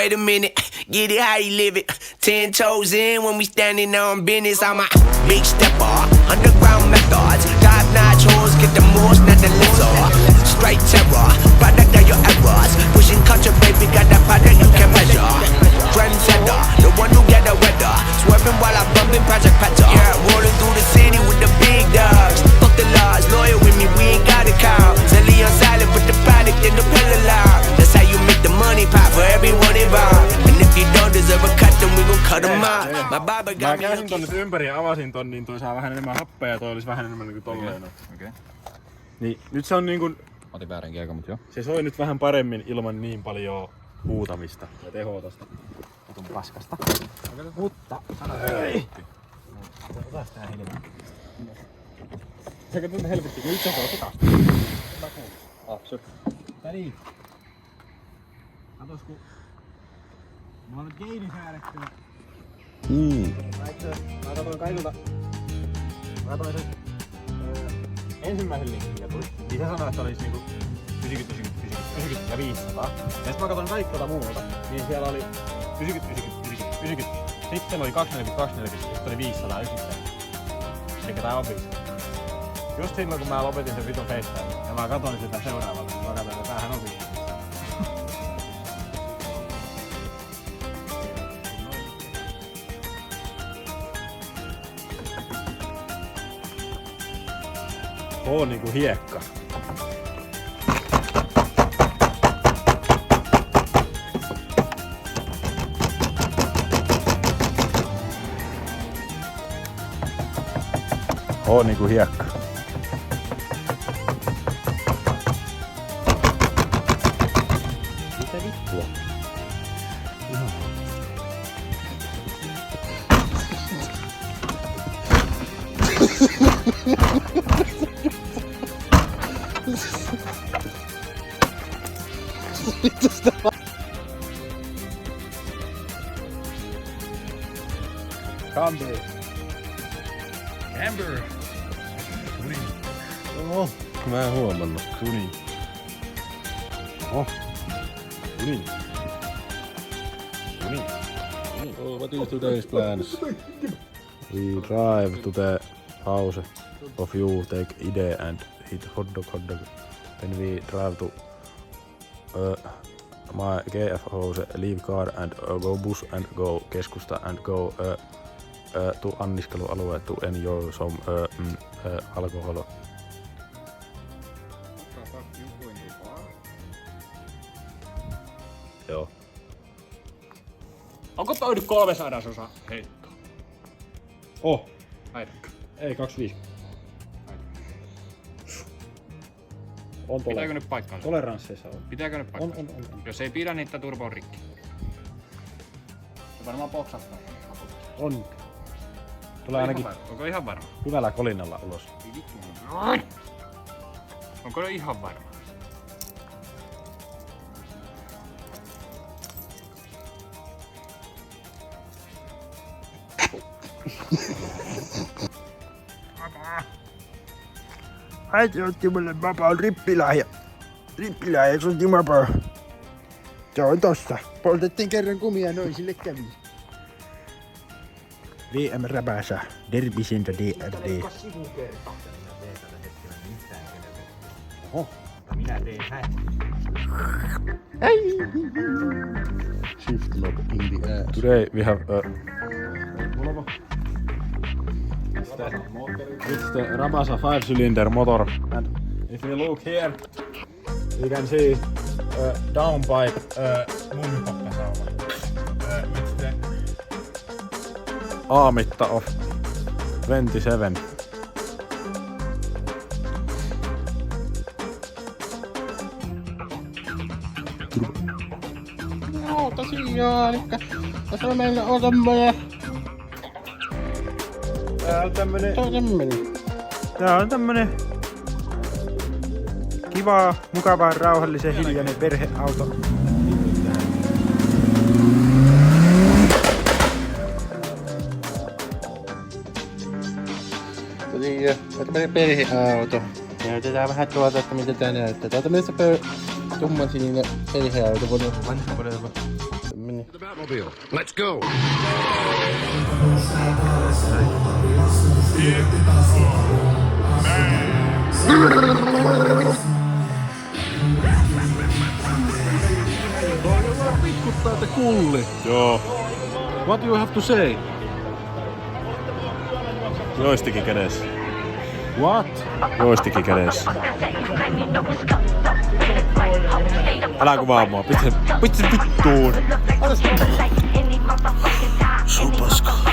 wait a minute, get it how you live it. 10 toes in when we standing on business. I'm a big stepper, underground methods. Top-notch hoes, get the most, not the lesser. Straight terror, product of your errors. Pushing culture, baby, got that product you can measure. Trendsetter, the one who get the weather. Swerving while I'm bumping Project Petter. Yeah, rolling through the city with the big dogs. Fuck the laws, loyal with me, we ain't got a cow. Zelly on silent, put the product in the pill loud. That's how you make the money pop for everyone involved. And if you don't deserve a cut, then we gon' cut them out. My barber got me. Mä käsin tonne ympäri ja avasin ton, niin toi saa vähän enemmän happea ja toi olisi vähän enemmän niinku tolleen. Okei. Niin, nyt se on niinku... Otin väärän kiekan, mut joo. Se soi nyt vähän paremmin ilman niin paljon huutamista ja tehoa tosta vitun paskasta. Mutta... Ei! Otas tää helvetti. Sekä tunne helvetti, kun nyt se voi taas. Väliin. Katos kun... Mulla on nyt geini säädettyä. Mä katoin kaikilta... Mä katoin sen... ensimmäisen linkin ja tuli. Niin se sanoi, että olisi niinku 90 ja 500. Ja sit mä katon kaikkota muuta, niin siellä oli 90. Sitten oli 240, sitten oli 500 yksittäin. Eikä tää on 500. Just silloin kun mä lopetin sen vitun FaceTime ja mä katon sitä seuraavalla, niin mä katsoin, että tämähän on 500. On niinku hiekka. On niinku hiekka. Mitä vittua? Camber. Camber! Oh, mä en huomannut. Tuni. Oh. Tuni. Oh, what is today's plans? We drive to the house of you, take Ide and hit hot dog. Then we drive to my GF house, leave car and go bus and go keskusta and go to anniskelualue to enjoy some alcohol. Joo. Onko toi nyt 300 heittoa? Oh, Haidakka. ei 25. On Pitääkö nyt paikkaansa? toleransseissa on. Pitääkö nyt paikkaansa? On. Jos ei pidä, niin tää turbo on rikki. Se varmaan poksahtaa. On. Tulee ainakin Onko ihan varma? hyvällä kolinalla ulos. Onko ihan varma? Äiti otti mulle vapaan rippilahja. Rippilahjaksi otti vapaa. Se on tossa. Poltettiin kerran kumia, noin sille kävi. VM Räpäsä, Derbisintä DRD. Oho. Minä teen näin. Shift lock in the air. Today we have it's the Rabasa 5-cylinder motor, and if you look here, you can see downpipe mummipappasauma. It's the A-mitta of 27. Joo, tosiaan, elikkä tässä meillä on tämmönen... Tää on tämmönen kiva, mukava, rauhallisen hiljainen perheauto. Tosiaan, tämmönen perheauto. Näytetään vähän tuolta, että mitä tää näyttää. Tää on tämmönen tummansininen perheauto. Vanha todella. Tämmönen Batmobile. Let's go. Pitkuttaa te kulli. Joo. What you have to say? Joistikin kädessä. What? Joistikin kädessä. Älä kuvaa mua, pitää vittuun. Supasko.